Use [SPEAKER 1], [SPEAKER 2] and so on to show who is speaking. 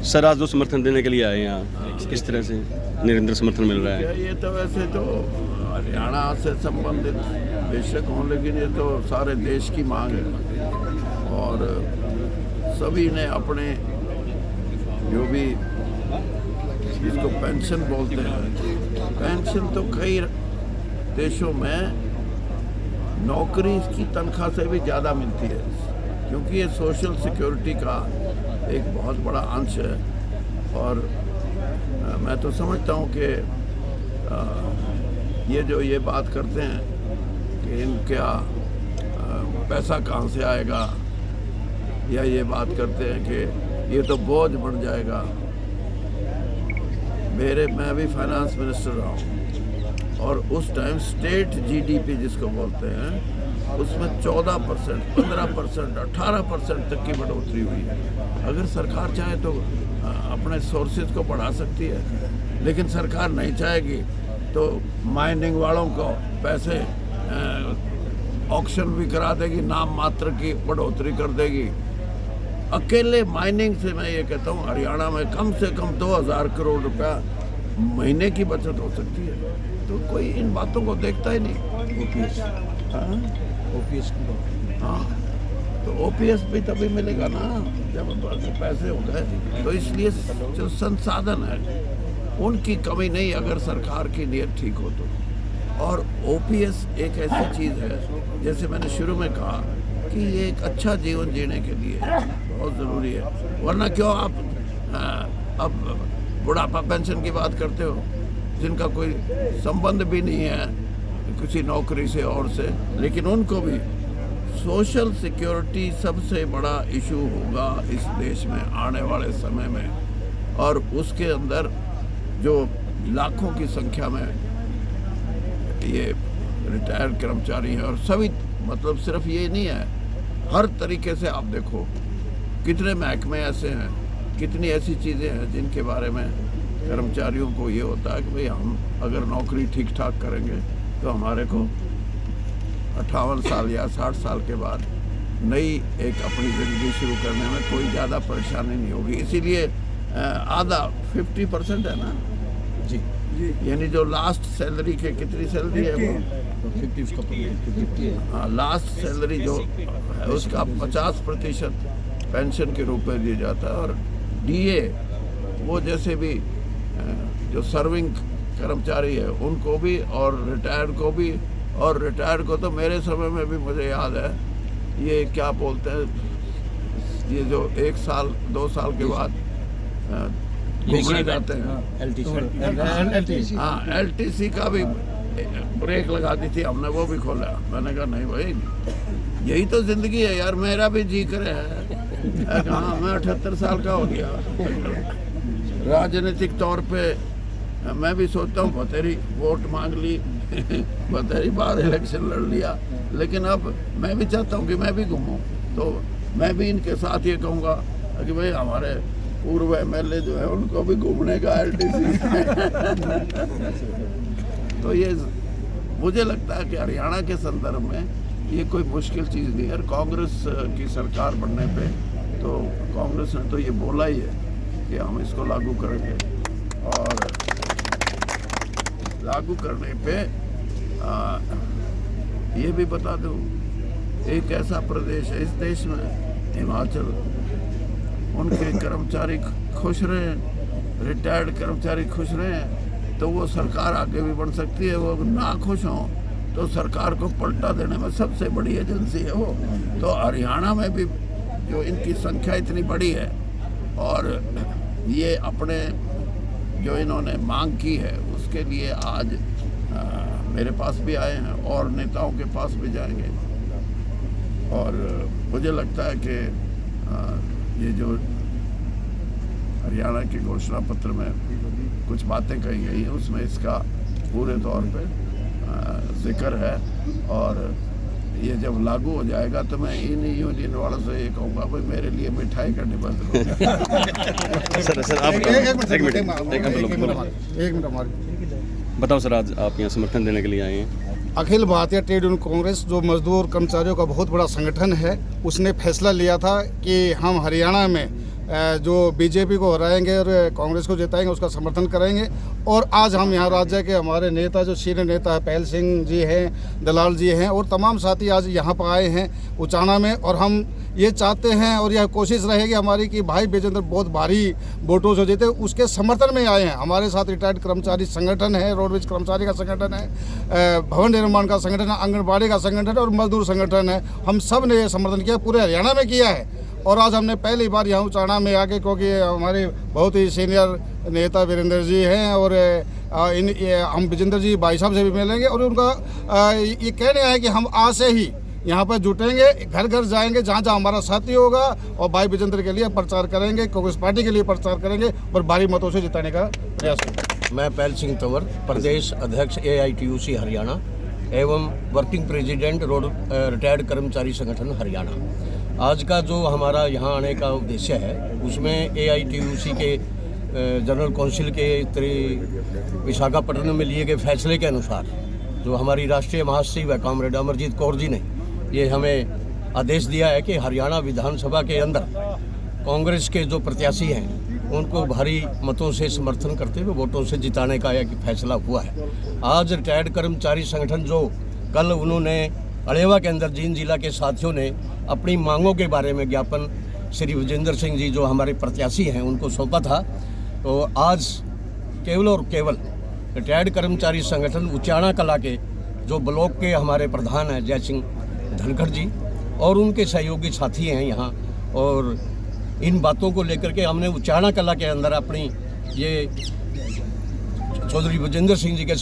[SPEAKER 1] Sir आज जो समर्थन देने के लिए आए हैं आप, किस तरह से निरंतर समर्थन मिल रहा है?
[SPEAKER 2] ये तो वैसे तो हरियाणा से संबंधित बेशक हों, लेकिन ये तो सारे देश की मांग है और सभी ने अपने जो भी जिसको पेंशन बोलते हैं, पेंशन तो कई देशों में नौकरी की तनख्वाह से भी ज़्यादा मिलती है, क्योंकि ये सोशल सिक्योरिटी का एक बहुत बड़ा अंश है। और मैं तो समझता हूँ कि ये बात करते हैं कि इनका पैसा कहाँ से आएगा, या ये बात करते हैं कि ये तो बोझ बढ़ जाएगा। मैं भी फाइनेंस मिनिस्टर रहा हूँ और उस टाइम स्टेट जीडीपी जिसको बोलते हैं उसमें 14%, 15%, 18% तक की बढ़ोतरी हुई है। अगर सरकार चाहे तो अपने सोर्सेज को बढ़ा सकती है, लेकिन सरकार नहीं चाहेगी तो माइनिंग वालों को पैसे ऑक्शन भी करा देगी, नाम मात्र की बढ़ोतरी कर देगी। अकेले माइनिंग से मैं ये कहता हूँ हरियाणा में कम से कम 2000 करोड़ रुपया महीने की बचत हो सकती है। तो कोई इन बातों को देखता ही नहीं। ओपीएस हाँ, तो ओपीएस भी तभी मिलेगा ना जब पैसे हो गए। तो इसलिए जो संसाधन है उनकी कमी नहीं, अगर सरकार की नीयत ठीक हो तो। और ओपीएस एक ऐसी चीज़ है, जैसे मैंने शुरू में कहा कि ये एक अच्छा जीवन जीने के लिए बहुत ज़रूरी है। वरना क्यों आप अब बुढ़ापा पेंशन की बात करते हो, जिनका कोई संबंध भी नहीं है किसी नौकरी से और से, लेकिन उनको भी सोशल सिक्योरिटी सबसे बड़ा इशू होगा इस देश में आने वाले समय में। और उसके अंदर जो लाखों की संख्या में ये रिटायर्ड कर्मचारी हैं, और सभी मतलब सिर्फ ये नहीं है, हर तरीके से आप देखो कितने महकमे ऐसे हैं, कितनी ऐसी चीज़ें हैं जिनके बारे में कर्मचारियों को ये होता है कि भाई हम अगर नौकरी ठीक ठाक करेंगे तो हमारे को 58 साल या 60 साल के बाद नई एक अपनी ज़िंदगी शुरू करने में कोई ज़्यादा परेशानी नहीं होगी। इसीलिए आधा 50% है ना जी, यानी जो लास्ट सैलरी के कितनी सैलरी है वो 50, हाँ, लास्ट सैलरी जो है उसका 50% पेंशन के रूप में दिया जाता है। और डीए वो जैसे भी जो सर्विंग कर्मचारी है उनको भी, और रिटायर्ड को भी। और रिटायर्ड को तो मेरे समय में भी मुझे याद है, ये क्या बोलते हैं, ये जो 1 साल 2 साल के बाद घूमने जाते हैं, हाँ, एलटीसी का भी ब्रेक लगा दी थी हमने, वो भी खोला। मैंने कहा नहीं भाई, यही तो जिंदगी है यार, मेरा भी जी करे है। हाँ, मैं 78 साल का हो गया। राजनीतिक तौर पे मैं भी सोचता हूँ बतेरी वोट मांग ली, बतेरी बार इलेक्शन लड़ लिया, लेकिन अब मैं भी चाहता हूँ कि मैं भी घूमूँ। तो मैं भी इनके साथ ये कहूँगा कि भाई हमारे पूर्व एमएलए जो है उनको भी घूमने का एलटीसी। तो ये मुझे लगता है कि हरियाणा के संदर्भ में ये कोई मुश्किल चीज़ नहीं है। कांग्रेस की सरकार बनने पे तो कांग्रेस ने तो ये बोला ही है कि हम इसको लागू करेंगे, और लागू करने पे ये भी बता दूं, एक ऐसा प्रदेश है इस देश में, हिमाचल, उनके कर्मचारी खुश रहे, रिटायर्ड कर्मचारी खुश रहे, तो वो सरकार आगे भी बढ़ सकती है। वो ना खुश हों तो सरकार को पलटा देने में सबसे बड़ी एजेंसी है वो। तो हरियाणा में भी जो इनकी संख्या इतनी बड़ी है, और ये अपने जो इन्होंने मांग की है उसके लिए आज मेरे पास भी आए हैं और नेताओं के पास भी जाएंगे। और मुझे लगता है कि ये जो हरियाणा के घोषणा पत्र में कुछ बातें कही गई हैं उसमें इसका पूरे तौर पे जिक्र है। और ये जब लागू हो जाएगा तो मैं इन यूनियन वालों से ये कहूँगा भाई मेरे लिए मिठाई का निबंध
[SPEAKER 1] सर आप एक मिनट बताओ सर, आज आप यहाँ समर्थन देने के लिए आए हैं।
[SPEAKER 3] अखिल भारतीय ट्रेड यूनियन कांग्रेस जो मजदूर कर्मचारियों का बहुत बड़ा संगठन है, उसने फैसला लिया था कि हम हरियाणा में जो बीजेपी को हराएंगे और कांग्रेस को जिताएंगे उसका समर्थन करेंगे। और आज हम यहाँ राज्य के हमारे नेता जो सीनियर नेता है पहल सिंह जी हैं, दलाल जी हैं और तमाम साथी आज यहाँ पर आए हैं उचाना में। और हम ये चाहते हैं और यह कोशिश रहेगी हमारी कि भाई विजेंद्र बहुत भारी वोटों से जीते, उसके समर्थन में आए हैं। हमारे साथ रिटायर्ड कर्मचारी संगठन है, रोडवेज कर्मचारी का संगठन है, भवन निर्माण का संगठन है, आंगनबाड़ी का संगठन है और मजदूर संगठन है। हम सब ने ये समर्थन किया, पूरे हरियाणा में किया है। और आज हमने पहली बार यहाँ उचाना में आके, क्योंकि हमारे बहुत ही सीनियर नेता वीरेंद्र जी हैं और हम विजेंद्र जी भाई साहब से भी मिलेंगे और उनका ये कहने है कि हम आज से ही यहाँ पर जुटेंगे, घर घर जाएंगे, जहाँ जहाँ हमारा साथी होगा और भाई विजेंद्र के लिए प्रचार करेंगे, कांग्रेस पार्टी के लिए प्रचार करेंगे और भारी मतों से जिताने का प्रयास करेंगे।
[SPEAKER 4] मैं पहल सिंह तंवर, प्रदेश अध्यक्ष AITUC हरियाणा एवं वर्किंग प्रेसिडेंट रोड रिटायर्ड कर्मचारी संगठन हरियाणा। आज का जो हमारा यहाँ आने का उद्देश्य है उसमें AITUC के जनरल काउंसिल के विशाखापट्टनम में लिए गए फैसले के अनुसार जो हमारी राष्ट्रीय महासचिव है कॉमरेड अमरजीत कौर जी ने ये हमें आदेश दिया है कि हरियाणा विधानसभा के अंदर कांग्रेस के जो प्रत्याशी हैं उनको भारी मतों से समर्थन करते हुए वोटों से जिताने का एक फैसला हुआ है। आज रिटायर्ड कर्मचारी संगठन जो कल उन्होंने अलेवा के अंदर जींद जिला के साथियों ने अपनी मांगों के बारे में ज्ञापन श्री विजेंद्र सिंह जी जो हमारे प्रत्याशी हैं उनको सौंपा था, तो आज केवल और केवल रिटायर्ड कर्मचारी संगठन उचाना कला के जो ब्लॉक के हमारे प्रधान हैं जय सिंह धनखड़ जी और उनके सहयोगी साथी हैं यहाँ, और इन बातों को लेकर के हमने उचाना कला के अंदर अपनी ये चौधरी विजेंद्र सिंह जी के